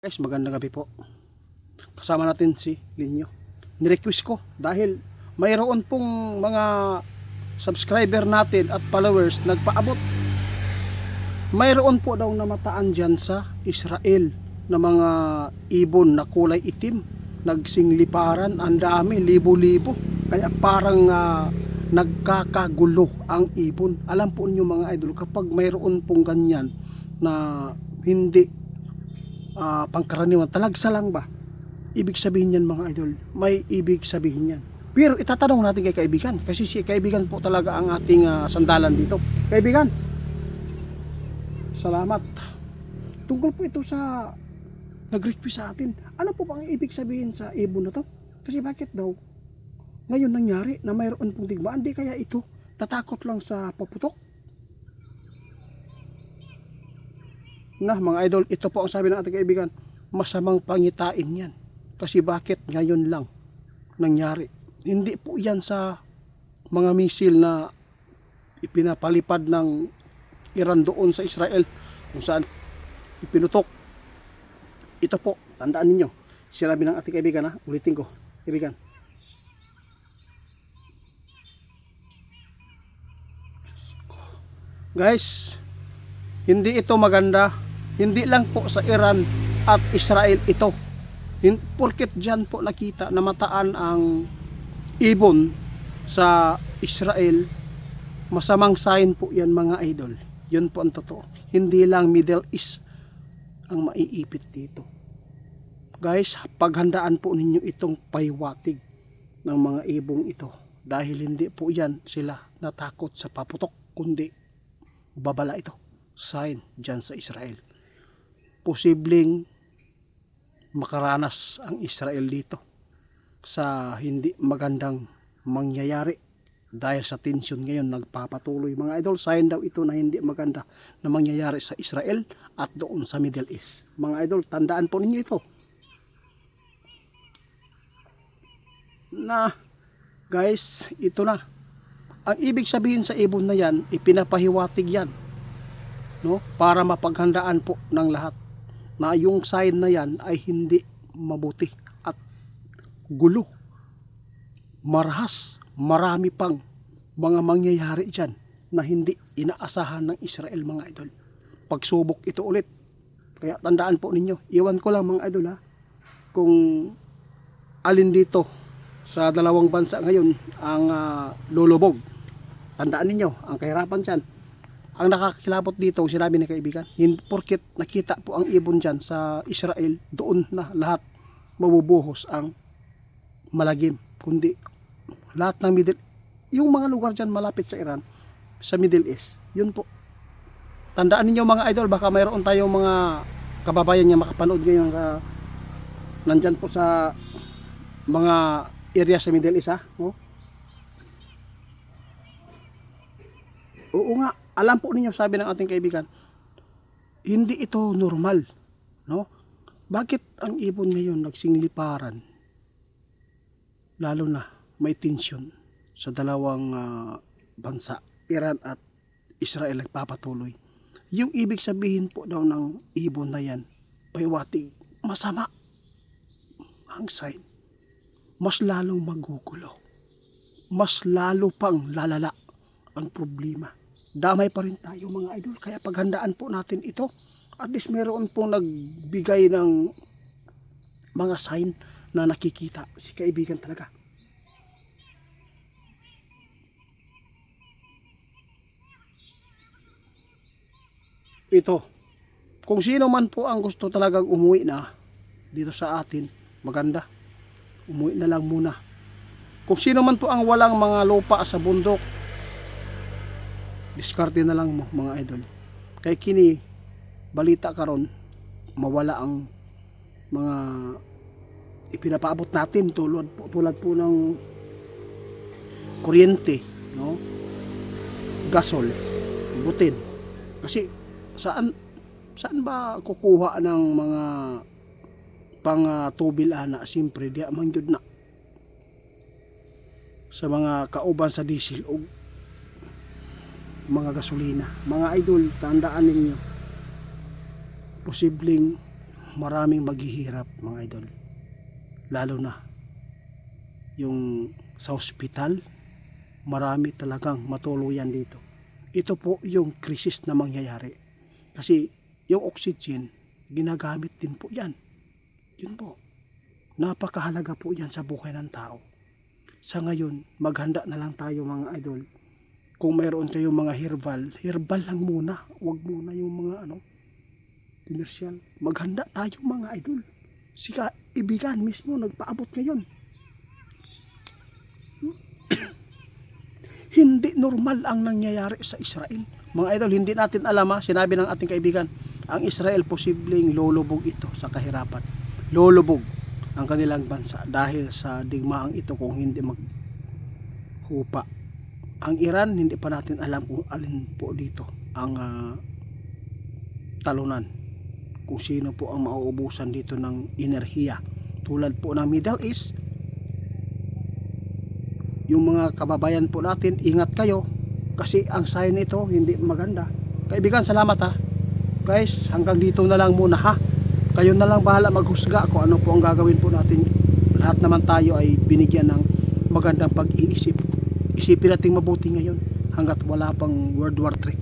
Guys, magandang gabi po. Kasama natin si Linyo. Nirequest ko dahil mayroon pong mga subscriber natin at followers nagpaabot. Mayroon po daw namataan dyan sa Israel na mga ibon na kulay itim. Nagsingliparan, ang dami, libo-libo. Kaya parang nagkakagulo ang ibon. Alam po niyo mga idol, kapag mayroon pong ganyan na hindi pangkaraniwan, talagsa lang ba? Ibig sabihin yan mga idol, may ibig sabihin yan. Pero itatanong natin kay kaibigan, kasi si kaibigan po talaga ang ating sandalan dito. Kaibigan, salamat. Tungkol po ito sa nag-request sa atin. Ano po bang ibig sabihin sa ibon na to? Kasi bakit daw ngayon nangyari na mayroon pong digmaan? Di kaya ito tatakot lang sa paputok? Nah mga idol, ito po ang sabi ng ating kaibigan, masamang pangitain yan. Kasi bakit ngayon lang nangyari? Hindi po yan sa mga misil na ipinapalipad ng Iran doon sa Israel kung saan ipinutok. Ito po, tandaan ninyo, sinabi ng ating kaibigan, ulitin ko, kaibigan. Guys, hindi ito maganda. Hindi lang po sa Iran at Israel ito. Porket dyan po nakita na mataan ang ibon sa Israel, masamang sign po yan mga idol. Yun po ang totoo. Hindi lang Middle East ang maiipit dito. Guys, paghandaan po ninyo itong paywatig ng mga ibong ito. Dahil hindi po yan sila natakot sa paputok, kundi babala ito. Sign dyan sa Israel. Posibleng makaranas ang Israel dito sa hindi magandang mangyayari dahil sa tensyon ngayon nagpapatuloy mga idol. Sign daw ito na hindi maganda na mangyayari sa Israel at doon sa Middle East. Mga idol, tandaan po ninyo ito na guys, ito na ang ibig sabihin sa ibon na yan, ipinapahiwatig yan, no? Para mapaghandaan po ng lahat na yung sign na yan ay hindi mabuti at gulo, marahas, marami pang mga mangyayari dyan na hindi inaasahan ng Israel mga idol. Pagsubok ito ulit, kaya tandaan po ninyo, iwan ko lang mga idol kung alin dito sa dalawang bansa ngayon ang lulubog. Tandaan ninyo, ang kahirapan dyan. Ang nakakilabot dito, sinabi ng kaibigan, porket nakita po ang ibon dyan sa Israel, doon na lahat mabubuhos ang malagim. Kundi lahat ng yung mga lugar dyan malapit sa Iran, sa Middle East, yun po. Tandaan ninyo mga idol, baka mayroon tayong mga kababayan niya makapanood ngayon nandyan po sa mga area sa Middle East no? Oo nga, alam po ninyo, sabi ng ating kaibigan, hindi ito normal, no? Bakit ang ibon ngayon nagsingliparan? Lalo na may tensyon sa dalawang bansa, Iran at Israel nagpapatuloy. Yung ibig sabihin po daw ng ibon na yan, paywatig, masama ang sign. Mas lalong magugulo. Mas lalo pang lalala ang problema. Damay pa rin tayo mga idol, kaya paghandaan po natin ito. At least meron pong nagbigay ng mga sign na nakikita si kaibigan talaga. Ito, kung sino man po ang gusto talagang umuwi na dito sa atin, maganda, umuwi na lang muna. Kung sino man po ang walang mga lupa sa bundok, diskarte na lang mo mga idol. Kaya kini balita karon mawala ang mga ipinapaabot natin tulad po ng kuryente, no? Gasol, butin. Kasi saan ba kukuha ng mga pang tubil ana? Siyempre di man jud na sa mga kauban sa diesel o mga gasolina. Mga idol, tandaan ninyo, posibleng maraming maghihirap mga idol. Lalo na yung sa ospital, marami talagang matuluyan dito. Ito po yung krisis na mangyayari. Kasi yung oxygen, ginagamit din po yan. Yun po. Napakahalaga po yan sa buhay ng tao. Sa ngayon, maghanda na lang tayo mga idol. Kung mayroon kayong mga herbal lang muna. Huwag muna yung mga commercial. Maghanda tayo mga idol. Si kaibigan mismo nagpaabot ngayon. Hindi normal ang nangyayari sa Israel. Mga idol, hindi natin alam sinabi ng ating kaibigan, ang Israel posibleng lulubog ito sa kahirapan. Lulubog ang kanilang bansa dahil sa digmaang ito kung hindi maghupa. Ang Iran, hindi pa natin alam kung alin po dito ang talunan. Kung sino po ang mauubusan dito ng enerhiya. Tulad po ng Middle East, yung mga kababayan po natin, ingat kayo kasi ang sign nito hindi maganda. Kaibigan, salamat guys, hanggang dito na lang muna kayo na lang bahala maghusga kung ano po ang gagawin po natin. Lahat naman tayo ay binigyan ng magandang pag-iisip. Isipin natin mabuti ngayon hanggat wala pang World War III.